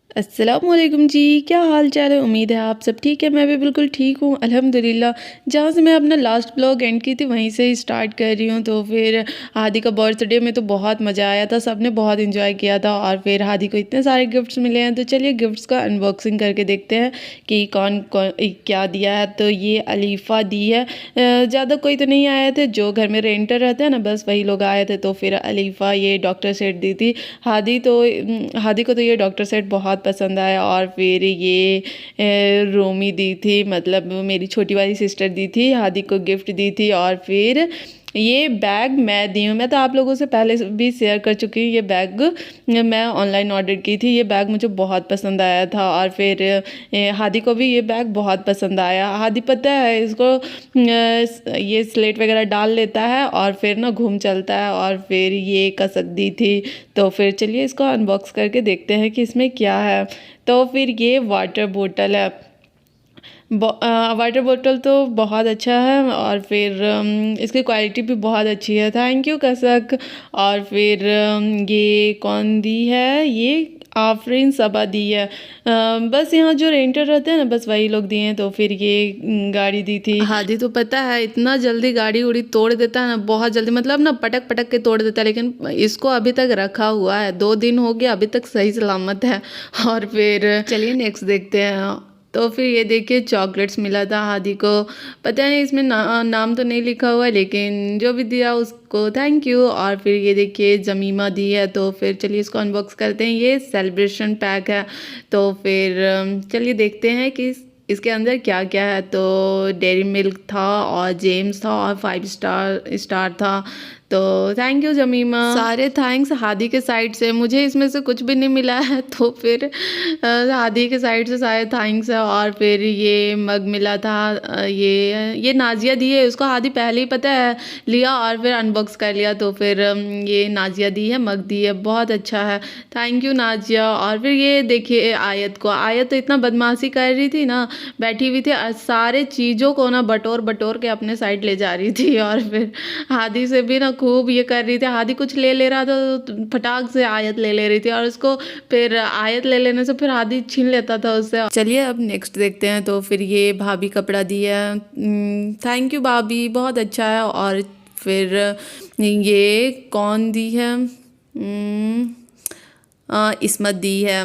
अस्सलामुअलैकुम जी, क्या हाल चाल है। उम्मीद है आप सब ठीक है। मैं भी बिल्कुल ठीक हूँ अल्हम्दुलिल्लाह। जहाँ से मैं अपना लास्ट ब्लॉग एंड की थी वहीं से ही स्टार्ट कर रही हूँ। तो फिर हादी का बर्थडे में तो बहुत मज़ा आया था, सबने बहुत इंजॉय किया था और फिर हादी को इतने सारे गिफ्ट्स मिले हैं। तो चलिए गिफ्ट्स का अनबॉक्सिंग करके देखते हैं कि कौन कौन क्या दिया है। तो ये अलीफ़ा दी है। ज़्यादा कोई तो नहीं आए थे, जो घर में रेंटर रहते हैं ना बस वही लोग आए थे। तो फिर अलीफ़ा ये डॉक्टर सेट दी थी। हादी को तो ये डॉक्टर सेट बहुत पसंद आया। और फिर ये रोमी दी थी, मतलब मेरी छोटी वाली सिस्टर दी थी, हादी को गिफ्ट दी थी। और फिर ये बैग मैं दी हूँ। मैं तो आप लोगों से पहले भी शेयर कर चुकी हूँ। ये बैग मैं ऑनलाइन ऑर्डर की थी। ये बैग मुझे बहुत पसंद आया था। और फिर हादी को भी ये बैग बहुत पसंद आया। हादी पता है इसको ये स्लेट वगैरह डाल लेता है और फिर ना घूम चलता है। और फिर ये कसक दी थी। तो फिर चलिए इसको अनबॉक्स करके देखते हैं कि इसमें क्या है। तो फिर ये वाटर बोतल है। वाटर बोतल तो बहुत अच्छा है। और फिर इसकी क्वालिटी भी बहुत अच्छी है। थैंक यू कसक। और फिर ये कौन दी है, ये आफरीन सबा दी है। बस यहाँ जो रेंटर रहते हैं ना बस वही लोग दिए हैं। तो फिर ये गाड़ी दी थी। हादी तो पता है इतना जल्दी गाड़ी उड़ी तोड़ देता है ना, बहुत जल्दी, मतलब ना पटक पटक के तोड़ देता है। लेकिन इसको अभी तक रखा हुआ है, 2 दिन हो गया, अभी तक सही सलामत है। और फिर चलिए नेक्स्ट देखते हैं। तो फिर ये देखिए चॉकलेट्स मिला था हादी को। पता नहीं इसमें नाम तो नहीं लिखा हुआ है, लेकिन जो भी दिया उसको थैंक यू। और फिर ये देखिए जमीमा दी है। तो फिर चलिए इसको अनबॉक्स करते हैं। ये सेलिब्रेशन पैक है। तो फिर चलिए देखते हैं कि इसके अंदर क्या क्या है। तो डेयरी मिल्क था और जेम्स था और 5 स्टार था। तो थैंक यू जमीमा, सारे थैंक्स हादी के साइड से। मुझे इसमें से कुछ भी नहीं मिला है। तो फिर हादी के साइड से सारे थैंक्स है। और फिर ये मग मिला था। ये नाजिया दी है, उसको हादी पहले ही पता है लिया और फिर अनबॉक्स कर लिया। तो फिर ये नाजिया दी है, मग दी है, बहुत अच्छा है। Thank you Nazia. और फिर ये देखिए आयत को, आयत तो इतना बदमाशी कर रही थी ना, बैठी हुई थी और सारे चीज़ों को ना बटोर बटोर के अपने साइड ले जा रही थी। और फिर हादी से भी ना खूब ये कर रही थी। हादी कुछ ले रहा था तो फटाक से आयत ले रही थी और उसको फिर आयत ले लेने से फिर हादी छीन लेता था उससे। चलिए अब नेक्स्ट देखते हैं। तो फिर ये भाभी कपड़ा दी है। थैंक यू भाभी, बहुत अच्छा है। और फिर ये कौन दी है, इसमत दी है।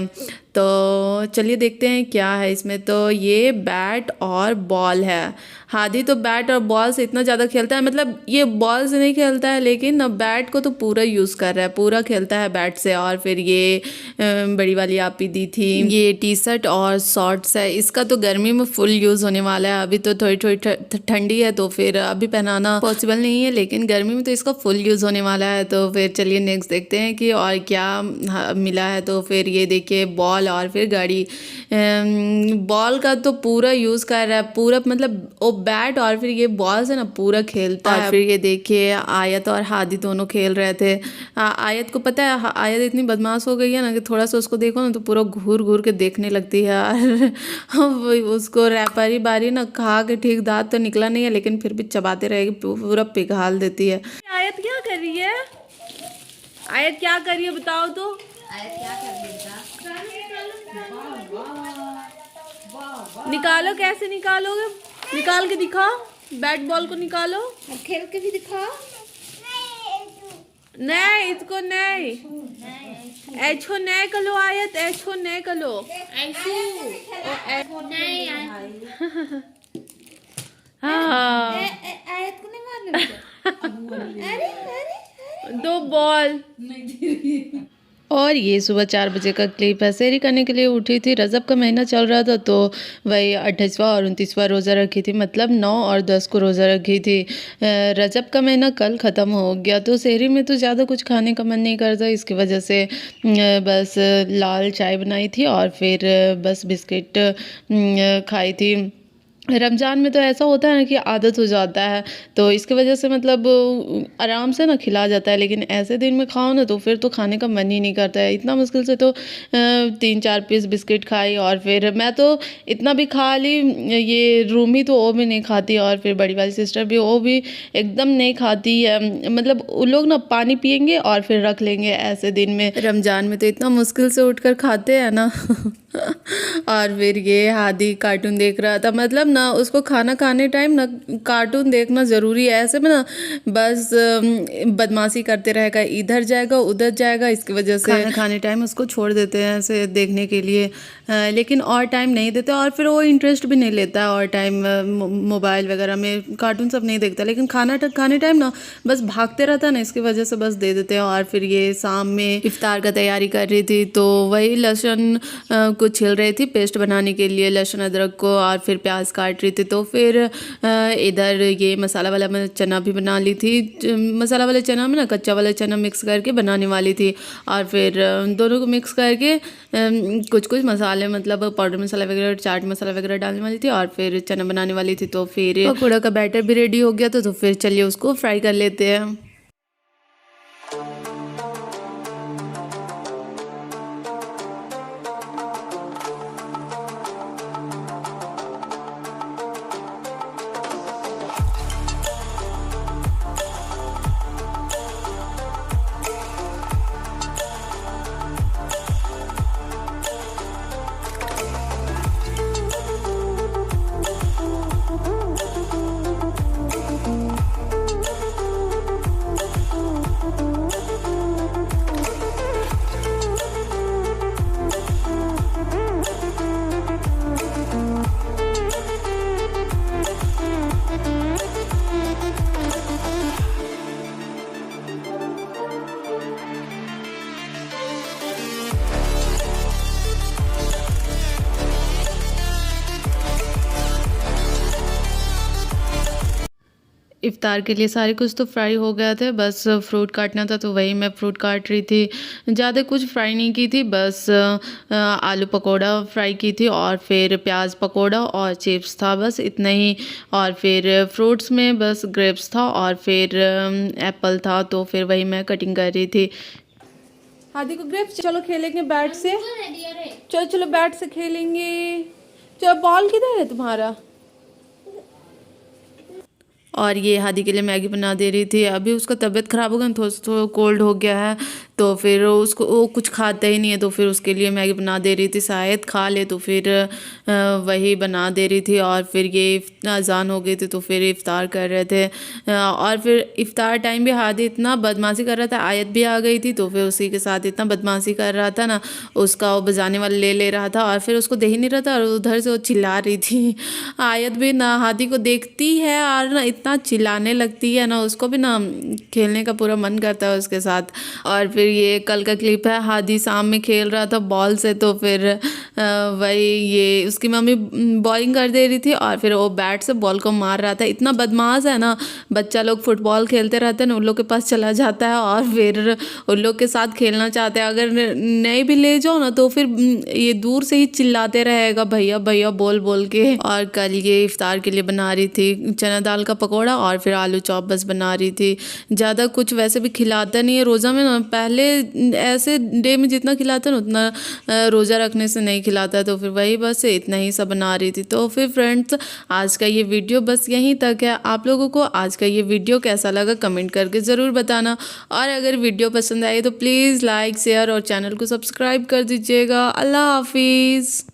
तो चलिए देखते हैं क्या है इसमें। तो ये बैट और बॉल है। हादी तो बैट और बॉल से इतना ज़्यादा खेलता है, मतलब ये बॉल से नहीं खेलता है लेकिन बैट को तो पूरा यूज़ कर रहा है, पूरा खेलता है बैट से। और फिर ये बड़ी वाली आपी दी थी। ये टी शर्ट और शॉर्ट्स है। इसका तो गर्मी में फुल यूज़ होने वाला है। अभी तो थोड़ी थोड़ी ठंडी है तो फिर अभी पहनाना पॉसिबल नहीं है, लेकिन गर्मी में तो इसका फुल यूज़ होने वाला है। तो फिर चलिए नेक्स्ट देखते हैं कि और क्या मिला है। तो फिर ये देखिए बॉल और फिर गाड़ी। बॉल का तो पूरा यूज़ कर रहा है, पूरा मतलब वो बैट और फिर ये बॉल से ना पूरा खेलता है। और फिर ये देखिए आयत और हादी दोनों खेल रहे थे। आयत को पता है आयत इतनी बदमाश हो गई है ना कि थोड़ा सा उसको देखो ना तो पूरा घूर घूर के देखने लगती है। और उसको रैपरी बारी ना खा के ठीक दांत तो निकला नहीं है लेकिन फिर भी चबाते रहेगी, पूरा पिघाल देती है। आयत क्या कर रही है, आयत क्या कर रही है बताओ तो। आयत क्या कर रही है, निकालो, कैसे निकालोगे, निकाल के दिखाओ, बैट बॉल को निकालो, खेल के भी दिखा। नहीं इसको नहीं, ऐछो नहीं कलो आयत, ऐछो नहीं कलो, हाँ आयत को नहीं मारने। अरे दो बॉल। और ये सुबह 4 बजे का क्लिप है। सेहरी करने के लिए उठी थी, रजब का महीना चल रहा था तो वही 28वां और 29वां रोज़ा रखी थी, मतलब 9 और 10 को रोज़ा रखी थी। रजब का महीना कल ख़त्म हो गया तो सेहरी में तो ज़्यादा कुछ खाने का मन नहीं करता, इसकी वजह से बस लाल चाय बनाई थी और फिर बस बिस्किट खाई थी। रमज़ान में तो ऐसा होता है ना कि आदत हो जाता है, तो इसकी वजह से मतलब आराम से ना खिला जाता है, लेकिन ऐसे दिन में खाओ ना तो फिर तो खाने का मन ही नहीं करता है। इतना मुश्किल से तो 3-4 पीस बिस्किट खाई, और फिर मैं तो इतना भी खा ली। ये रूमी तो वो भी नहीं खाती, और फिर बड़ी वाली सिस्टर भी, वो भी एकदम नहीं खाती है। मतलब वो लोग ना पानी पियेंगे और फिर रख लेंगे ऐसे दिन में। रमज़ान में तो इतना मुश्किल से उठकर खाते हैं ना। और फिर ये हादी कार्टून देख रहा था, मतलब ना उसको खाना खाने टाइम ना कार्टून देखना ज़रूरी है। ऐसे में ना बस बदमाशी करते रहेगा, इधर जाएगा उधर जाएगा, इसकी वजह से खाना खाने टाइम उसको छोड़ देते हैं ऐसे देखने के लिए। लेकिन और टाइम नहीं देते, और फिर वो इंटरेस्ट भी नहीं लेता है और टाइम मोबाइल वगैरह में कार्टून सब नहीं देखता। लेकिन खाने टाइम ना बस भागते रहता है ना, इसकी वजह से बस दे देते हैं। और फिर ये शाम में इफ्तार का तैयारी कर रही थी, तो वही लहसुन को छिल रही थी पेस्ट बनाने के लिए, लहसुन अदरक को, और फिर प्याज काट रही थी। तो फिर इधर ये मसाला वाला मैं चना भी बना ली थी। मसाला वाले चना में ना कच्चा वाला चना मिक्स करके बनाने वाली थी, और फिर दोनों को मिक्स करके कुछ कुछ मसाले, मतलब पाउडर मसाला वगैरह, चाट मसाला वगैरह डालने वाली थी, और फिर चना बनाने वाली थी। तो फिर पकौड़ा का बैटर भी रेडी हो गया था, तो फिर चलिए उसको फ्राई कर लेते हैं। इफ्तार के लिए सारे कुछ तो फ्राई हो गया था, बस फ्रूट काटना था, तो वही मैं फ्रूट काट रही थी। ज़्यादा कुछ फ्राई नहीं की थी, बस आलू पकोड़ा फ्राई की थी, और फिर प्याज पकोड़ा और चिप्स था, बस इतना ही। और फिर फ्रूट्स में बस ग्रेप्स था, और फिर एप्पल था, तो फिर वही मैं कटिंग कर रही थी। हादी को ग्रेप्स, चलो खेलेंगे बैट से, चलो चलो बैट से खेलेंगे। चलो बॉल किधर है तुम्हारा? और ये हादी के लिए मैगी बना दे रही थी। अभी उसका तबीयत ख़राब हो गया, थोड़ा कोल्ड हो गया है, तो फिर उसको वो कुछ खाता ही नहीं है, तो फिर उसके लिए मैगी बना दे रही थी, शायद खा ले, तो फिर वही बना दे रही थी। और फिर ये अजान हो गई थी, तो फिर इफ्तार कर रहे थे। और फिर इफ्तार टाइम भी हादी इतना बदमाशी कर रहा था, आयत भी आ गई थी, तो फिर उसी के साथ इतना बदमाशी कर रहा था ना, उसका वो बजाने वाला ले रहा था, और फिर उसको दे ही नहीं रहा था, और उधर से वो चिल्ला रही थी। आयत भी ना हादी को देखती है और ना इतना चिल्लाने लगती है ना, उसको भी ना खेलने का पूरा मन करता है उसके साथ। और फिर ये कल का क्लिप है, हादी शाम में खेल रहा था बॉल से, तो फिर वही ये उसकी मम्मी बॉलिंग कर दे रही थी, और फिर वो बैट से बॉल को मार रहा था। इतना बदमाश है ना, बच्चा लोग फुटबॉल खेलते रहते हैं ना, उन लोग के पास चला जाता है, और फिर उन लोग के साथ खेलना चाहते हैं। अगर नहीं भी ले जाओ ना, तो फिर ये दूर से ही चिल्लाते रहेगा भैया भैया बोल बोल के। और कल ये इफ्तार के लिए बना रही थी चना दाल का पकौड़ा, और फिर आलू चॉप बस बना रही थी। ज़्यादा कुछ वैसे भी खिलाता नहीं है रोज़ा में ना, पहले ऐसे डे में जितना खिलाता है ना उतना रोज़ा रखने से नहीं खिलाता है, तो फिर वही बस इतना ही सब बना रही थी। तो फिर फ्रेंड्स, आज का ये वीडियो बस यहीं तक है। आप लोगों को आज का ये वीडियो कैसा लगा कमेंट करके ज़रूर बताना, और अगर वीडियो पसंद आए तो प्लीज़ लाइक शेयर और चैनल को सब्सक्राइब कर दीजिएगा। अल्लाह हाफिज़।